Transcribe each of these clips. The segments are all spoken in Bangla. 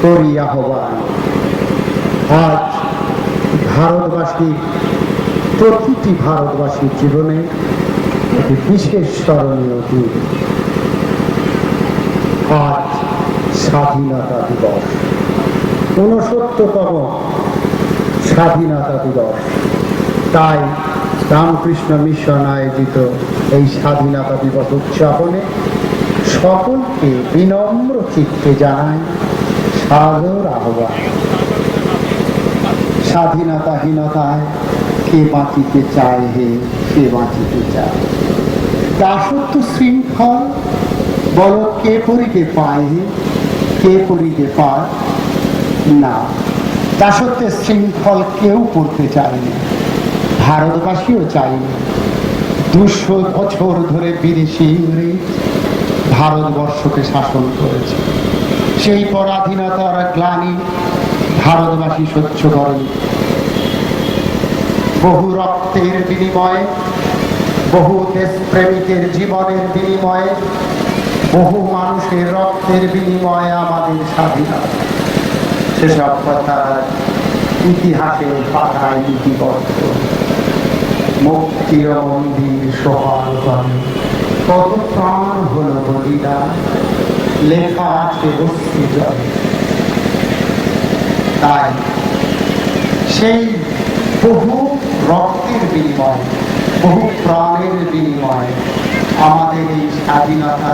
করি আহ্বান। আজ ভারতবাসী, প্রতিটি ভারতবাসীর জীবনে একটি বিশেষ স্মরণীয় দিন। আজ স্বাধীনতা দিবস, ৬৯তম স্বাধীনতা দিবস। তাই রামকৃষ্ণ মিশন আয়োজিত এই স্বাধীনতা দিবস উদযাপনে সকলকে বিনম্র চিত্তে জানায় সাদর আহ্বান। স্বাধীনতাহীনতায় কে বাঁচিতে চায় হে, কে বাঁচিতে চায়? দাসত্ব শৃঙ্খল বল কে পরিতে পায় হে, কে পরিতে পায় না? দাসত্বের শৃঙ্খল কেউ পড়তে চায়নি, ভারতবাসীও চায়নি। ২০০ বছর ধরে বিদেশি ইংরেজ ভারতবর্ষকে শাসন করেছে। সেই পরাধীনতার গ্লানি ভারতবাসী সহ্য করেনি। বহু রক্তের বিনিময়ে, বহু দেশপ্রেমিকের জীবনের বিনিময়ে, বহু মানুষের রক্তের বিনিময়ে আমাদের স্বাধীনতা। সেসব কথা ইতিহাসের পাতায় লিপিবদ্ধ। মুক্তির মন্দির সোহাগ করে কত প্রাণ হল বলিদান, লেখা আছে অশ্রু জলে। তাই সেই বহু রক্তের বিনিময়, বহু প্রাণের বিনিময় আমাদের এই স্বাধীনতা,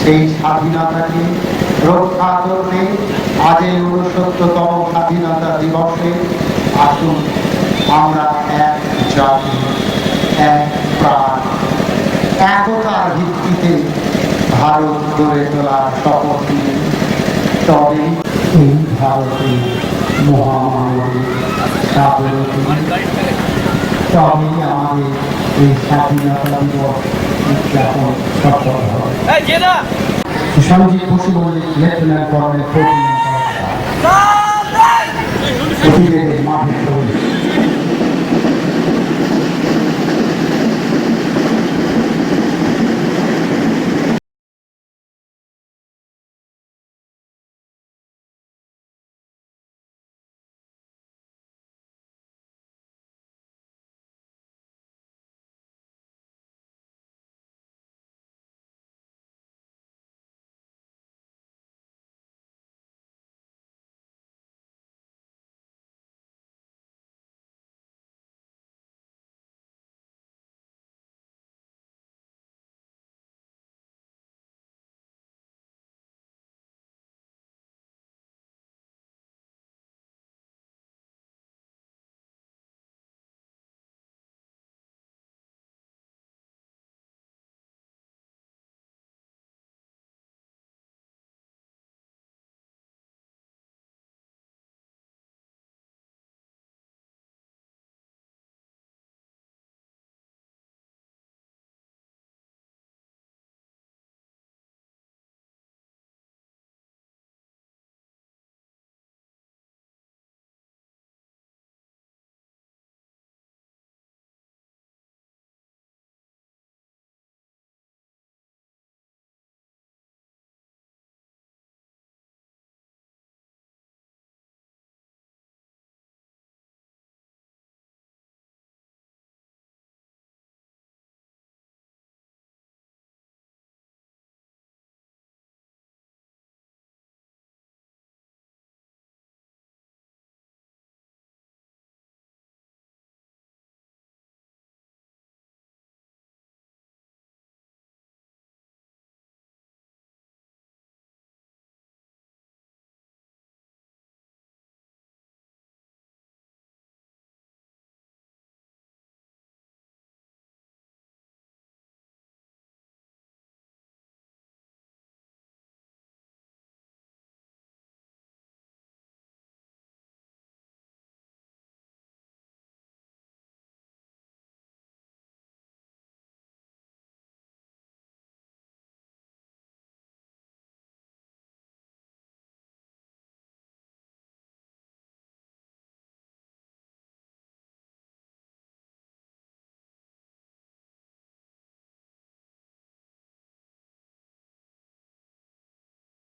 সেই স্বাধীনতাকে রক্ষা করতে আজ এই ৬৯তম স্বাধীনতা দিবসে আসুন আমরা এক জাতি, এক প্রাণ, একতার ভিত্তিতে ভারত গড়ে তোলার শপথ নিয়ে। তবে এই ভারতে মহামানবী সাগরতী, তবে আমাদের এই স্বাধীনতা দিবস উদযাপন সফল হবে। সঞ্জীব বসু মল্লিক, লেফটেন্যান্ট কর্নেল, অতীতে